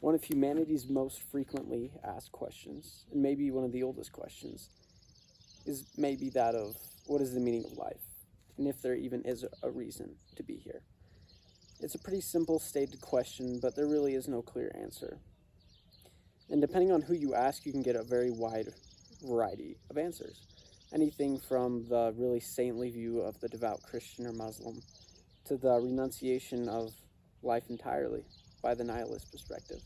One of humanity's most frequently asked questions, and maybe one of the oldest questions, is maybe that of what is the meaning of life, and if there even is a reason to be here. It's a pretty simple stated question, but there really is no clear answer. And depending on who you ask, you can get a very wide variety of answers. Anything from the really saintly view of the devout Christian or Muslim to the renunciation of life entirely by the nihilist perspective.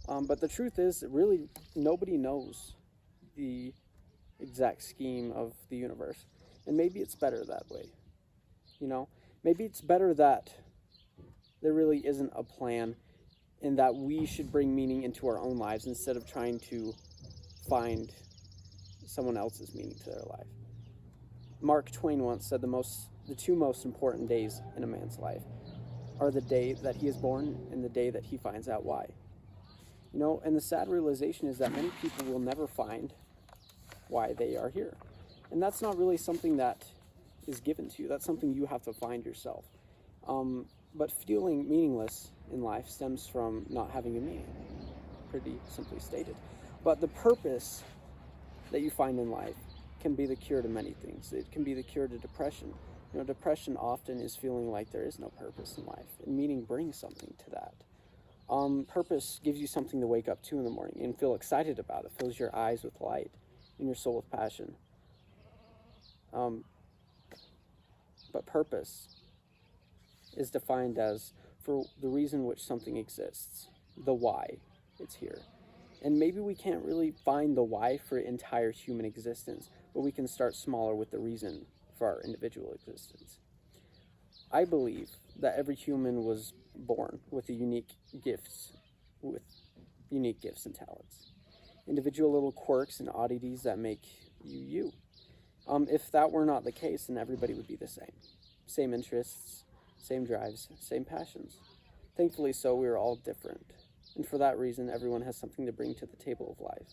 But the truth is that really nobody knows the exact scheme of the universe. And maybe it's better that way. Maybe it's better that there really isn't a plan and that we should bring meaning into our own lives instead of trying to find someone else's meaning to their life. Mark Twain once said the two most important days in a man's life are the day that he is born and the day that he finds out why. And the sad realization is that many people will never find why they are here. And that's not really something that is given to you. That's something you have to find yourself. But feeling meaningless in life stems from not having a meaning, pretty simply stated. But the purpose that you find in life can be the cure to many things. It can be the cure to depression. Depression often is feeling like there is no purpose in life, and meaning brings something to that. Purpose gives you something to wake up to in the morning and feel excited about. It fills your eyes with light and your soul with passion. But purpose is defined as for the reason which something exists, the why it's here. And maybe we can't really find the why for entire human existence, but we can start smaller with the reason for our individual existence. I believe that every human was born with unique gifts and talents, individual little quirks and oddities that make you you. If that were not the case, then everybody would be the same interests, same drives, same passions. Thankfully so, we are all different. And for that reason, everyone has something to bring to the table of life.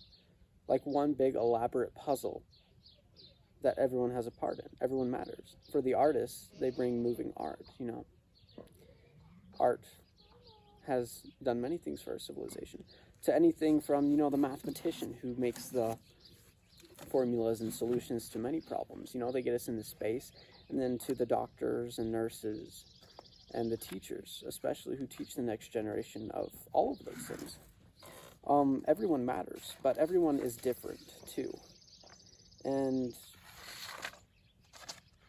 Like one big elaborate puzzle that everyone has a part in. Everyone matters. For the artists, they bring moving art, Art has done many things for our civilization. To anything from, the mathematician who makes the formulas and solutions to many problems. They get us into space. And then to the doctors and nurses and the teachers, especially, who teach the next generation of all of those things. Everyone matters, but everyone is different too. And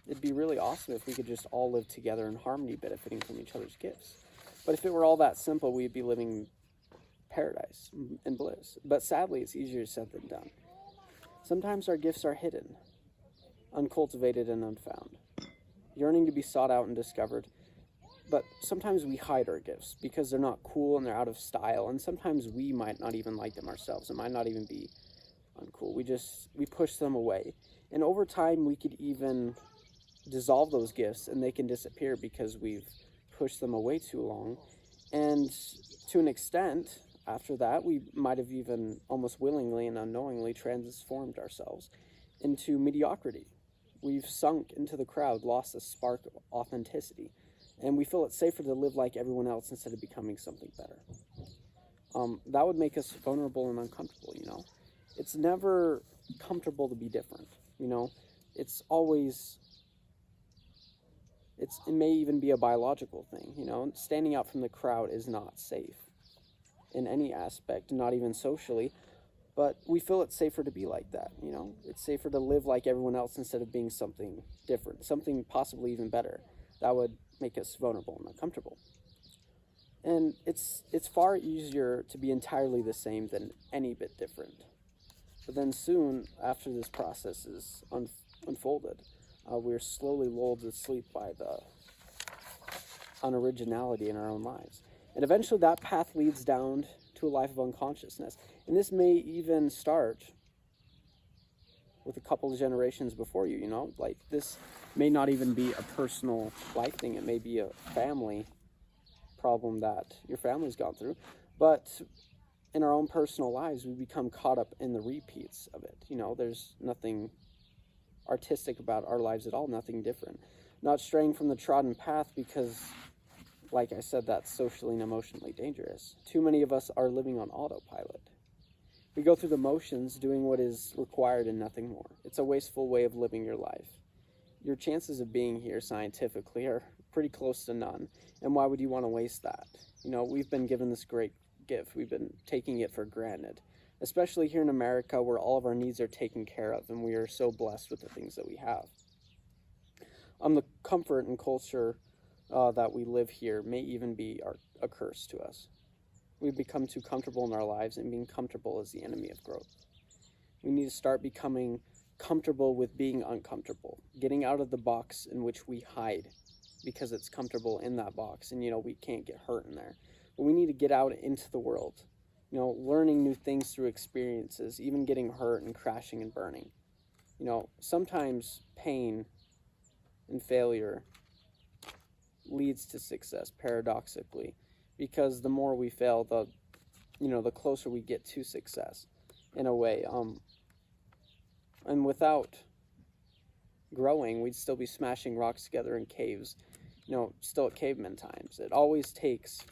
it'd be really awesome if we could just all live together in harmony, benefiting from each other's gifts. But if it were all that simple, we'd be living paradise and bliss. But sadly, it's easier said than done. Sometimes our gifts are hidden, uncultivated and unfound, yearning to be sought out and discovered. But sometimes we hide our gifts because they're not cool and they're out of style. And sometimes we might not even like them ourselves. It might not even be uncool. We push them away. And over time, we could even dissolve those gifts and they can disappear because we've pushed them away too long. And to an extent, after that, we might have even almost willingly and unknowingly transformed ourselves into mediocrity. We've sunk into the crowd, lost the spark of authenticity. And we feel it's safer to live like everyone else instead of becoming something better. That would make us vulnerable and uncomfortable, It's never comfortable to be different, It's always, it may even be a biological thing, Standing out from the crowd is not safe in any aspect, not even socially. But we feel it's safer to be like that, It's safer to live like everyone else instead of being something different, something possibly even better. That would make us vulnerable and uncomfortable. And it's far easier to be entirely the same than any bit different. But then soon, after this process is unfolded, we're slowly lulled to sleep by the unoriginality in our own lives. And eventually that path leads down to a life of unconsciousness. And this may even start with a couple of generations before you, Like, this may not even be a personal life thing. It may be a family problem that your family's gone through. But in our own personal lives, we become caught up in the repeats of it. There's nothing artistic about our lives at all, nothing different. Not straying from the trodden path because like I said, that's socially and emotionally dangerous. Too many of us are living on autopilot. We go through the motions doing what is required and nothing more. It's a wasteful way of living your life. Your chances of being here scientifically are pretty close to none. And why would you want to waste that? We've been given this great gift. We've been taking it for granted, especially here in America where all of our needs are taken care of and we are so blessed with the things that we have. The comfort and culture that we live here may even be a curse to us. We've become too comfortable in our lives, and being comfortable is the enemy of growth. We need to start becoming comfortable with being uncomfortable, getting out of the box in which we hide because it's comfortable in that box and we can't get hurt in there. But we need to get out into the world, learning new things through experiences, even getting hurt and crashing and burning. Sometimes pain and failure leads to success, paradoxically, because the more we fail, the closer we get to success in a way. And without growing, we'd still be smashing rocks together in caves, still at caveman times. It always takes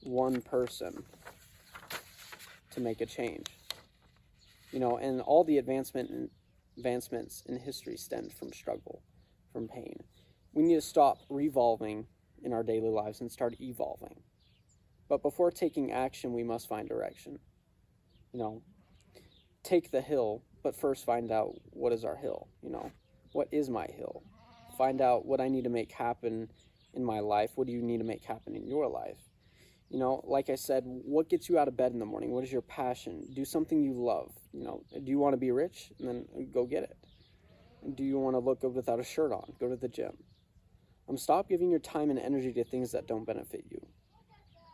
one person to make a change, and all the advancements in history stemmed from struggle, from pain. We need to stop revolving in our daily lives and start evolving. But before taking action, we must find direction. Take the hill, but first find out what is our hill. What is my hill? Find out what I need to make happen in my life. What do you need to make happen in your life? Like I said, what gets you out of bed in the morning? What is your passion? Do something you love. Do you want to be rich? And then go get it. Do you want to look good without a shirt on? Go to the gym. Stop giving your time and energy to things that don't benefit you.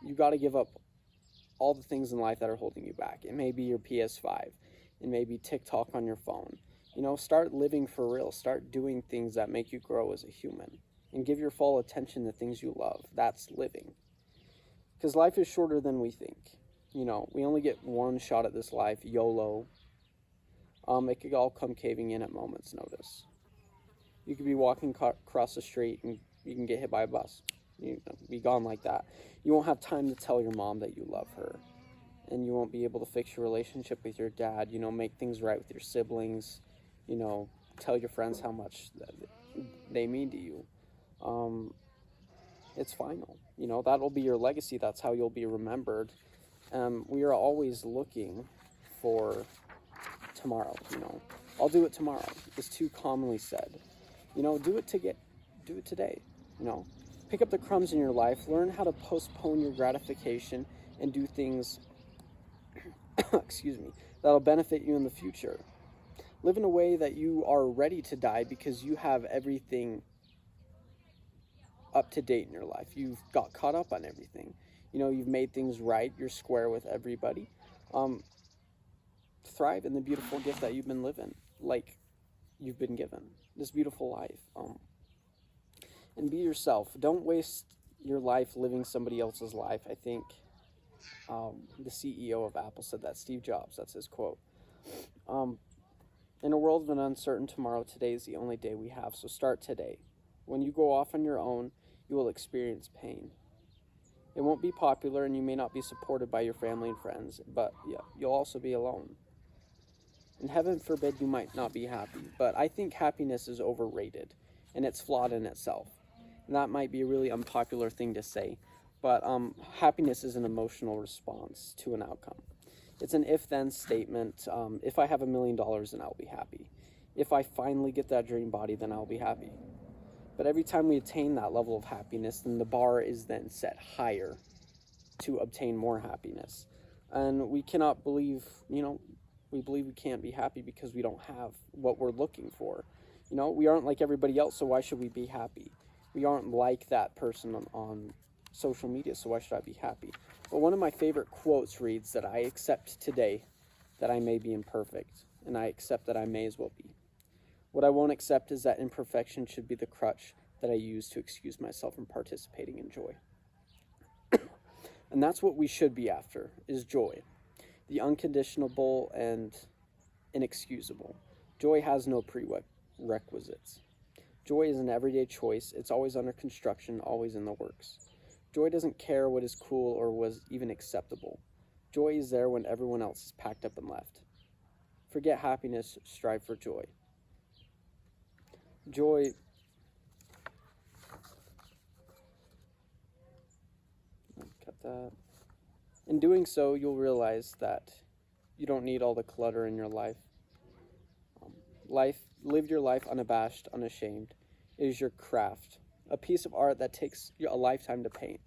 You got to give up all the things in life that are holding you back. It may be your PS5. It may be TikTok on your phone. Start living for real. Start doing things that make you grow as a human. And give your full attention to things you love. That's living. Because life is shorter than we think. We only get one shot at this life, YOLO. It could all come caving in at moment's notice. You could be walking across the street and you can get hit by a bus. Be gone like that. You won't have time to tell your mom that you love her. And you won't be able to fix your relationship with your dad, make things right with your siblings, tell your friends how much they mean to you. It's final. That'll be your legacy. That's how you'll be remembered. We are always looking for tomorrow. I'll do it tomorrow. It's too commonly said. Do it today. Pick up the crumbs in your life. Learn how to postpone your gratification and do things that'll benefit you in the future. Live in a way that you are ready to die because you have everything up to date in your life. You've got caught up on everything. You've made things right. You're square with everybody. Thrive in the beautiful gift that you've been living, like you've been given this beautiful life. And be yourself. Don't waste your life living somebody else's life. I think the CEO of Apple said that, Steve Jobs. That's his quote. In a world of an uncertain tomorrow, today is the only day we have. So start today. When you go off on your own, you will experience pain. It won't be popular and you may not be supported by your family and friends, but yeah, you'll also be alone. And heaven forbid you might not be happy, but I think happiness is overrated and it's flawed in itself. And that might be a really unpopular thing to say, but happiness is an emotional response to an outcome. It's an if-then statement. If I have $1 million, then I'll be happy. If I finally get that dream body, then I'll be happy. But every time we attain that level of happiness, then the bar is then set higher to obtain more happiness. And we cannot believe, we believe we can't be happy because we don't have what we're looking for. We aren't like everybody else, so why should we be happy? We aren't like that person on social media, so why should I be happy? But one of my favorite quotes reads that I accept today that I may be imperfect, and I accept that I may as well be. What I won't accept is that imperfection should be the crutch that I use to excuse myself from participating in joy. And that's what we should be after, is joy. The unconditionable and inexcusable. Joy has no prerequisites. Joy is an everyday choice. It's always under construction, always in the works. Joy doesn't care what is cool or was even acceptable. Joy is there when everyone else is packed up and left. Forget happiness, strive for joy. Joy cut that. In doing so, you'll realize that you don't need all the clutter in your life. Live your life unabashed, unashamed. It is your craft, a piece of art that takes a lifetime to paint.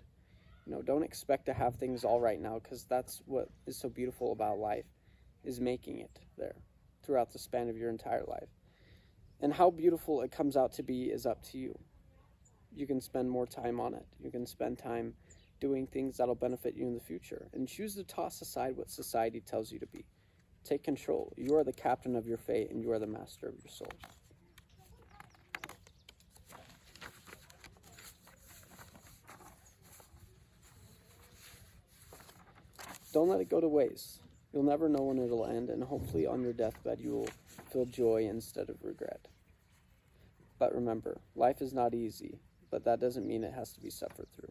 Don't expect to have things all right now, because that's what is so beautiful about life, is making it there throughout the span of your entire life. And how beautiful it comes out to be is up to you. You can spend more time on it. You can spend time doing things that'll benefit you in the future, and choose to toss aside what society tells you to be. Take control. You are the captain of your fate, and you are the master of your soul. Don't let it go to waste. You'll never know when it'll end, and hopefully on your deathbed you will feel joy instead of regret. But remember, life is not easy, but that doesn't mean it has to be suffered through.